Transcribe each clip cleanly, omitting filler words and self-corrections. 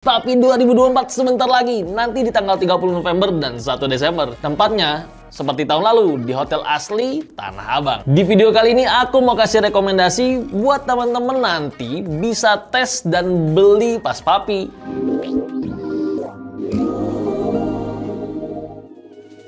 Tapi 2024 sebentar lagi, nanti di tanggal 30 November dan 1 Desember. Tempatnya seperti tahun lalu di Hotel Asli Tanah Abang. Di video kali ini aku mau kasih rekomendasi buat teman-teman nanti bisa tes dan beli pas Papi.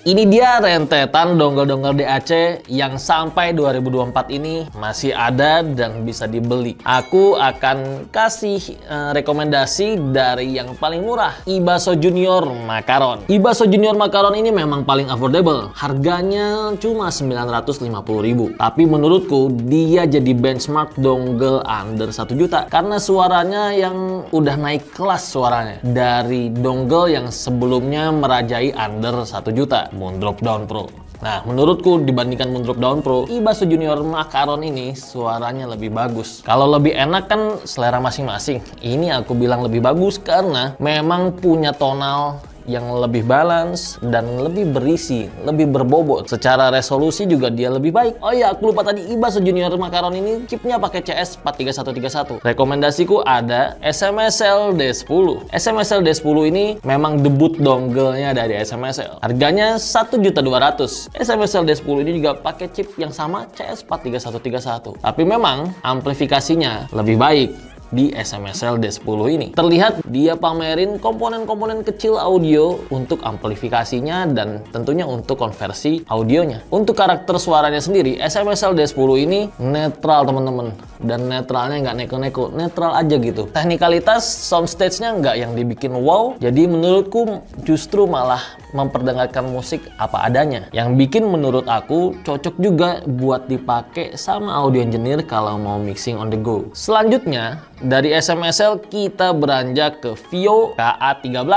Ini dia rentetan dongle-dongle DAC yang sampai 2024 ini masih ada dan bisa dibeli. Aku akan kasih rekomendasi dari yang paling murah, Ibaso Junior Makaron. Ibaso Junior Makaron ini memang paling affordable. Harganya cuma 950.000. Tapi menurutku dia jadi benchmark dongle under 1 juta karena suaranya yang udah naik kelas suaranya dari dongle yang sebelumnya merajai under 1 juta. Moondrop Down Pro. Nah, menurutku dibandingkan Moondrop Down Pro, Ibaso Junior Makaron ini suaranya lebih bagus. Kalau lebih enak kan selera masing-masing. Ini aku bilang lebih bagus karena memang punya tonal yang lebih balance dan lebih berisi, lebih berbobot. Secara resolusi juga dia lebih baik. Oh iya, aku lupa tadi, Ibaso Junior Makaron ini chipnya pakai CS43131. Rekomendasiku ada SMSL D10. SMSL D10 ini memang debut dongle-nya dari SMSL. Harganya 1.200.000. SMSL D10 ini juga pakai chip yang sama CS43131. Tapi memang amplifikasinya lebih baik di SMSL D10 ini. Terlihat dia pamerin komponen-komponen kecil audio untuk amplifikasinya dan tentunya untuk konversi audionya. Untuk karakter suaranya sendiri, SMSL D10 ini netral teman-teman. Dan netralnya nggak neko-neko, netral aja gitu. Teknikalitas soundstage-nya nggak yang dibikin wow, jadi menurutku justru malah memperdengarkan musik apa adanya. Yang bikin menurut aku cocok juga buat dipakai sama audio engineer kalau mau mixing on the go. Selanjutnya, dari SMSL kita beranjak ke Vio KA13.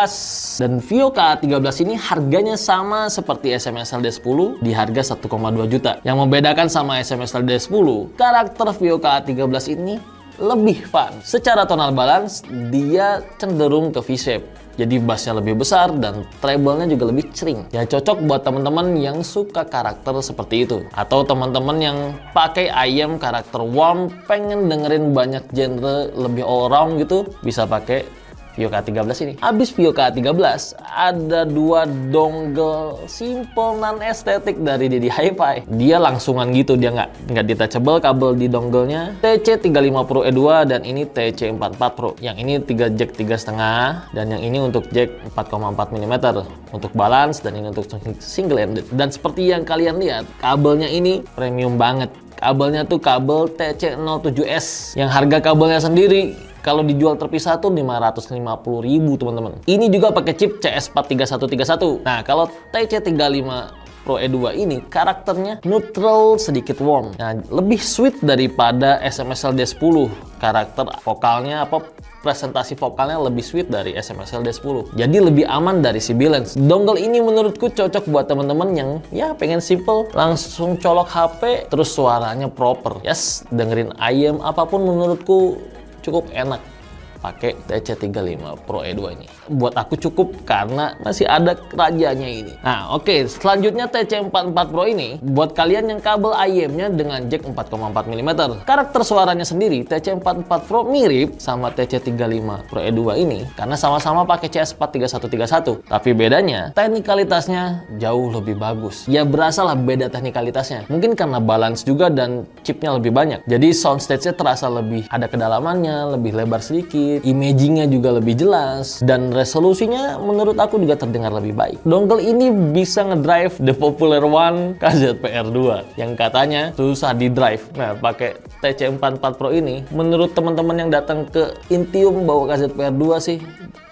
Dan Vio KA13 ini harganya sama seperti SMSL D10 di harga 1,2 juta. Yang membedakan sama SMSL D10, karakter Vio KA13 ini lebih fun. Secara tonal balance, dia cenderung ke V-shape. Jadi bassnya lebih besar dan treble-nya juga lebih cering. Ya cocok buat teman-teman yang suka karakter seperti itu. Atau teman-teman yang pakai IM karakter warm, pengen dengerin banyak genre lebih all around gitu, bisa pakai Vio K13 ini. Habis Vio K13, ada dua dongle simple non estetik dari Didi Hi-Fi. Dia langsungan gitu, dia nggak detachable kabel di dongle-nya. TC35 Pro E2 dan ini TC44 Pro. Yang ini 3 jack 3,5 dan yang ini untuk jack 4,4 mm untuk balance dan ini untuk single ended. Dan seperti yang kalian lihat, kabelnya ini premium banget. Kabelnya tuh kabel TC07S yang harga kabelnya sendiri kalau dijual terpisah tuh 550.000 teman-teman. Ini juga pakai chip CS43131. Nah, kalau TC35 Pro E2 ini karakternya neutral sedikit warm. Nah, lebih sweet daripada SMSL D10. Karakter vokalnya presentasi vokalnya lebih sweet dari SMSL D10. Jadi lebih aman dari si balance. Dongle ini menurutku cocok buat teman-teman yang ya pengen simple, langsung colok HP terus suaranya proper. Yes, dengerin IM apapun menurutku cukup enak pakai TC35 Pro E2 ini. Buat aku cukup karena masih ada rajanya ini. Nah, oke, selanjutnya TC44 Pro ini buat kalian yang kabel IM-nya dengan jack 4,4 mm. Karakter suaranya sendiri TC44 Pro mirip sama TC35 Pro E2 ini karena sama-sama pakai CS43131. Tapi bedanya teknikalitasnya jauh lebih bagus. Ya berasa lah beda teknikalitasnya. Mungkin karena balance juga dan chipnya lebih banyak. Jadi soundstage-nya terasa lebih ada kedalamannya, lebih lebar sedikit. Imagingnya juga lebih jelas dan resolusinya menurut aku juga terdengar lebih baik. Dongle ini bisa ngedrive the popular one KZPR2 yang katanya susah di drive. Nah, pakai TC44 Pro ini menurut teman-teman yang datang ke Intium bawa KZPR2 sih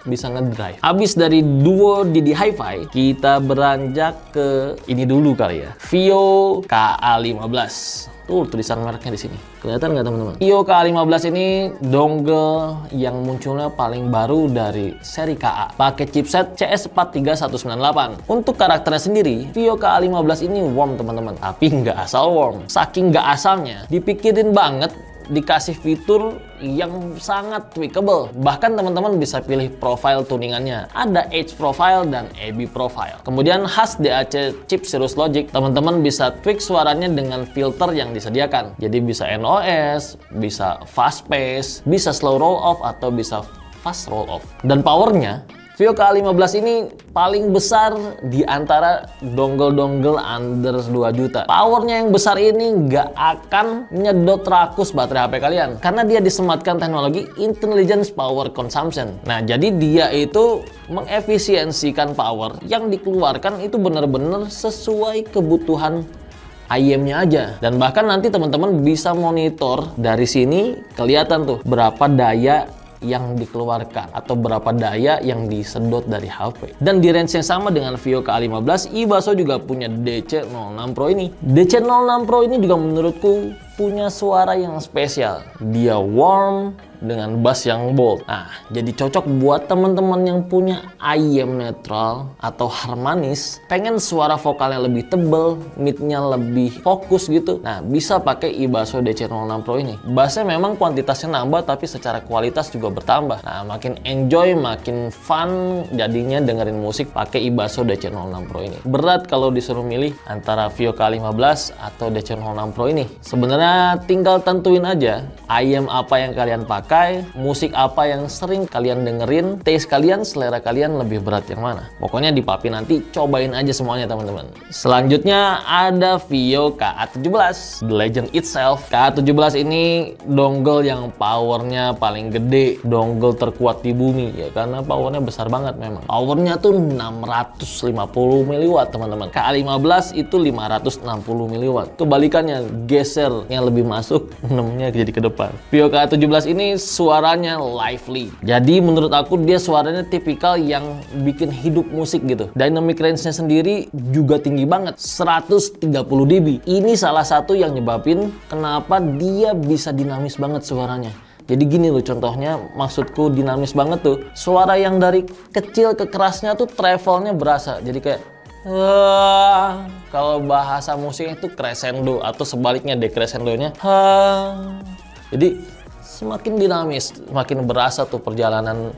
bisa ngedrive. Habis dari duo Didi Hi-Fi, kita beranjak ke ini dulu kali ya. Vio KA15. Tuh tulisan mereknya di sini. Kelihatan nggak teman-teman? Vio KA15 ini dongle yang munculnya paling baru dari seri KA. Pakai chipset CS43198. Untuk karakternya sendiri, Vio KA15 ini warm teman-teman. Tapi nggak asal warm. Saking nggak asalnya, dipikirin banget dikasih fitur yang sangat tweakable. Bahkan teman-teman bisa pilih profile tuningannya. Ada Edge Profile dan AB Profile. Kemudian khas DAC chip Cirrus Logic, teman-teman bisa tweak suaranya dengan filter yang disediakan. Jadi bisa NOS, bisa fast pace, bisa slow roll off, atau bisa fast roll off. Dan powernya, Vio K15 ini paling besar di antara dongle-dongle under 2 juta. Powernya yang besar ini nggak akan nyedot rakus baterai HP kalian, karena dia disematkan teknologi Intelligence Power Consumption. Nah, jadi dia itu mengefisiensikan power yang dikeluarkan itu benar-benar sesuai kebutuhan IM-nya aja. Dan bahkan nanti teman-teman bisa monitor dari sini, kelihatan tuh berapa daya yang dikeluarkan atau berapa daya yang disedot dari HP. Dan di range yang sama dengan Vio K15, Ibaso juga punya DC06 Pro ini. DC06 Pro ini juga menurutku punya suara yang spesial. Dia warm dengan bass yang bold. Nah, jadi cocok buat teman-teman yang punya IM netral atau harmonis, pengen suara vokalnya lebih tebel, midnya lebih fokus gitu. Nah, bisa pakai Ibaso DC06 Pro ini. Bassnya memang kuantitasnya nambah, tapi secara kualitas juga bertambah. Nah, makin enjoy, makin fun jadinya dengerin musik pakai Ibaso DC06 Pro ini. Berat kalau disuruh milih antara Vio K15 atau DC06 Pro ini. Sebenarnya tinggal tentuin aja IM apa yang kalian pakai, musik apa yang sering kalian dengerin, taste kalian, selera kalian lebih berat yang mana. Pokoknya di Papi nanti cobain aja semuanya teman-teman. Selanjutnya ada Vio KA17, The Legend Itself. KA17 ini dongle yang powernya paling gede, dongle terkuat di bumi ya, karena powernya besar banget memang. Powernya tuh 650 mW teman-teman. KA15 itu 560 mW. Kebalikannya, geser yang lebih masuk 6-nya jadi ke depan. Vio KA17 ini suaranya lively. Jadi menurut aku dia suaranya tipikal yang bikin hidup musik gitu. Dynamic range-nya sendiri juga tinggi banget, 130 dB. Ini salah satu yang nyebabin kenapa dia bisa dinamis banget suaranya. Jadi gini loh contohnya, maksudku dinamis banget tuh. Suara yang dari kecil ke kerasnya tuh travelnya berasa. Jadi kayak kalau bahasa musiknya itu crescendo atau sebaliknya decrescendonya. Jadi semakin dinamis, semakin berasa tuh perjalanan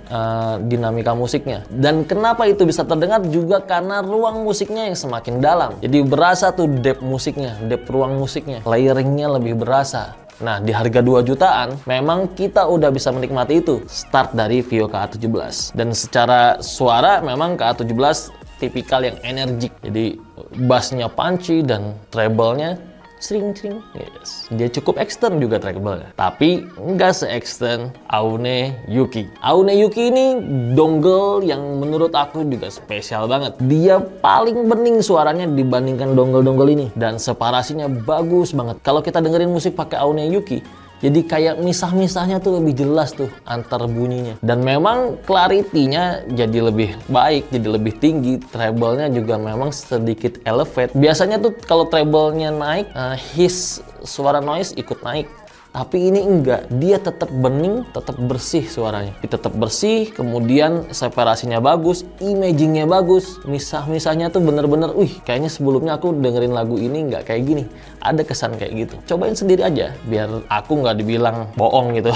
dinamika musiknya. Dan kenapa itu bisa terdengar juga karena ruang musiknya yang semakin dalam. Jadi berasa tuh depth musiknya, depth ruang musiknya, layeringnya lebih berasa. Nah, di harga 2 jutaan, memang kita udah bisa menikmati itu. Start dari Vio KA17. Dan secara suara, memang KA17 tipikal yang energik. Jadi, bassnya punchy dan treble-nya sering-sering. Yes. Dia cukup extern juga treble-nya. Tapi, nggak se-extern Aune Yuki. Aune Yuki ini dongle yang menurut aku juga spesial banget. Dia paling bening suaranya dibandingkan dongle-dongle ini. Dan separasinya bagus banget. Kalau kita dengerin musik pakai Aune Yuki, jadi kayak misah-misahnya tuh lebih jelas tuh antar bunyinya. Dan memang clarity-nya jadi lebih baik, jadi lebih tinggi. Treble-nya juga memang sedikit elevate. Biasanya tuh kalau treble-nya naik, hiss suara noise ikut naik. Tapi ini enggak, dia tetap bening, tetap bersih suaranya. Dia tetap bersih, kemudian separasinya bagus, imagingnya bagus, misah-misahnya tuh bener-bener, kayaknya sebelumnya aku dengerin lagu ini nggak kayak gini. Ada kesan kayak gitu. Cobain sendiri aja, biar aku nggak dibilang bohong gitu.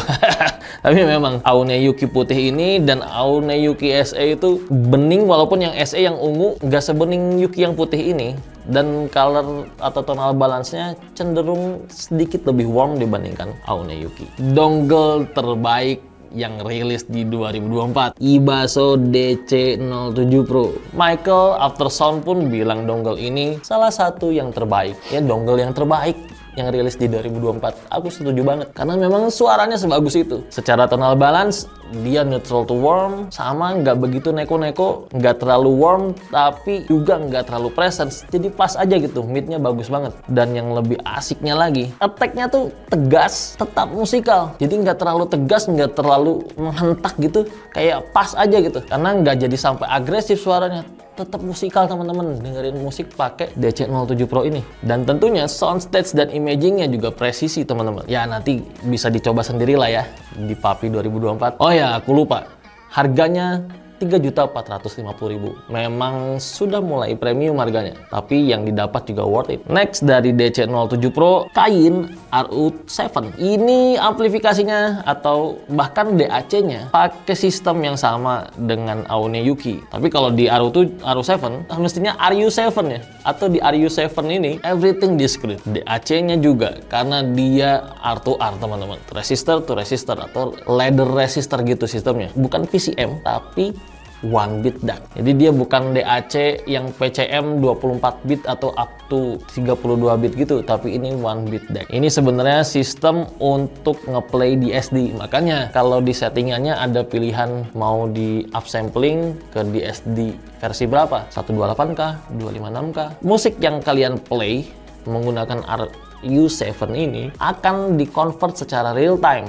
Tapi memang Aune Yuki putih ini dan Aune Yuki SE itu bening, walaupun yang SE yang ungu nggak sebening Yuki yang putih ini. Dan color atau tonal balance-nya cenderung sedikit lebih warm dibandingkan Aune Yuki. Dongle terbaik yang rilis di 2024, Ibaso DC07 Pro. Michael Aftersound pun bilang dongle ini salah satu yang terbaik. Ya, dongle yang terbaik yang rilis di 2024. Aku setuju banget, karena memang suaranya sebagus itu. Secara tonal balance, dia neutral to warm, sama nggak begitu neko-neko, nggak terlalu warm, tapi juga nggak terlalu presence. Jadi pas aja gitu, midnya bagus banget. Dan yang lebih asiknya lagi, attack-nya tuh tegas, tetap musikal. Jadi nggak terlalu tegas, nggak terlalu menghentak gitu, kayak pas aja gitu. Karena nggak jadi sampai agresif suaranya. Tetap musikal teman-teman, dengerin musik pakai DC07 Pro ini. Dan tentunya soundstage dan imagingnya juga presisi teman-teman. Ya nanti bisa dicoba sendiri lah ya di Papi 2024. Oh ya, aku lupa, harganya 3.450.000. Memang sudah mulai premium harganya, tapi yang didapat juga worth it. Next dari DC07 Pro, Kain RU7. Ini amplifikasinya atau bahkan DAC-nya pakai sistem yang sama dengan Aune Yuki. Tapi kalau di RU7 mestinya RU7 ya, atau di RU7 ini everything discrete. DAC-nya juga karena dia R2R teman-teman, resistor to resistor atau ladder resistor gitu sistemnya, bukan PCM tapi 1 bit DAC. Jadi dia bukan DAC yang PCM 24 bit atau up to 32 bit gitu, tapi ini 1 bit DAC. Ini sebenarnya sistem untuk ngeplay di SD. Makanya kalau di settingannya ada pilihan mau di upsampling ke di SD versi berapa? 128K, 256K. Musik yang kalian play menggunakan RU7 ini akan di-convert secara real time.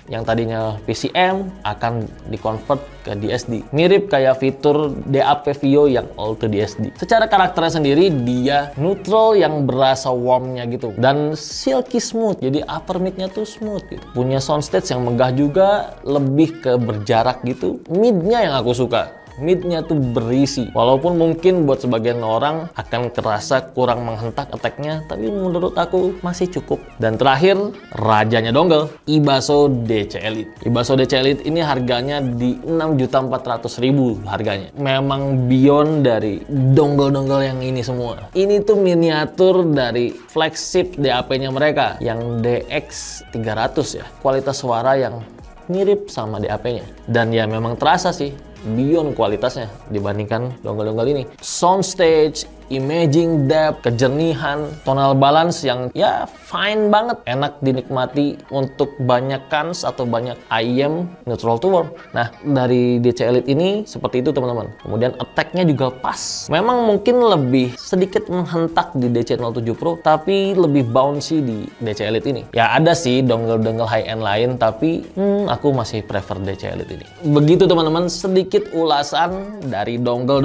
Yang tadinya PCM akan di-convert ke DSD. Mirip kayak fitur DAP Vio yang all to DSD. Secara karakternya sendiri, dia neutral yang berasa warmnya gitu. Dan silky smooth, jadi upper mid-nya tuh smooth gitu. Punya soundstage yang megah juga, lebih ke berjarak gitu. Mid-nya yang aku suka. Mid-nya tuh berisi, walaupun mungkin buat sebagian orang akan kerasa kurang menghentak attack-nya, tapi menurut aku masih cukup. Dan terakhir, rajanya dongle, Ibaso DC Elite. Ibaso DC Elite ini harganya di 6.400.000 harganya. Memang beyond dari dongle-dongle yang ini semua. Ini tuh miniatur dari flagship DAP-nya mereka, yang DX300 ya. Kualitas suara yang mirip sama DAP-nya. Dan ya memang terasa sih beyond kualitasnya dibandingkan dongle-dongle ini. Soundstage, imaging depth, kejernihan, tonal balance yang ya fine banget, enak dinikmati untuk banyak cans atau banyak IM neutral to warm. Nah, dari DC Elite ini seperti itu teman-teman. Kemudian attack-nya juga pas. Memang mungkin lebih sedikit menghentak di DC07 Pro, tapi lebih bouncy di DC Elite ini. Ya ada sih dongle-dongle high-end lain, tapi aku masih prefer DC Elite ini. Begitu teman-teman, sedikit ulasan dari dongle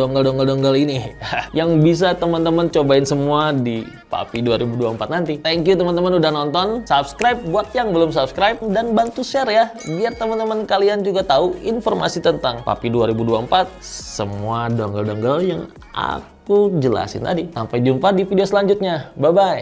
ini yang bisa teman-teman cobain semua di Papi 2024 nanti. Thank you teman-teman udah nonton. Subscribe buat yang belum subscribe dan bantu share ya, biar teman-teman kalian juga tahu informasi tentang Papi 2024, semua dongle yang aku jelasin tadi. Sampai jumpa di video selanjutnya. Bye bye.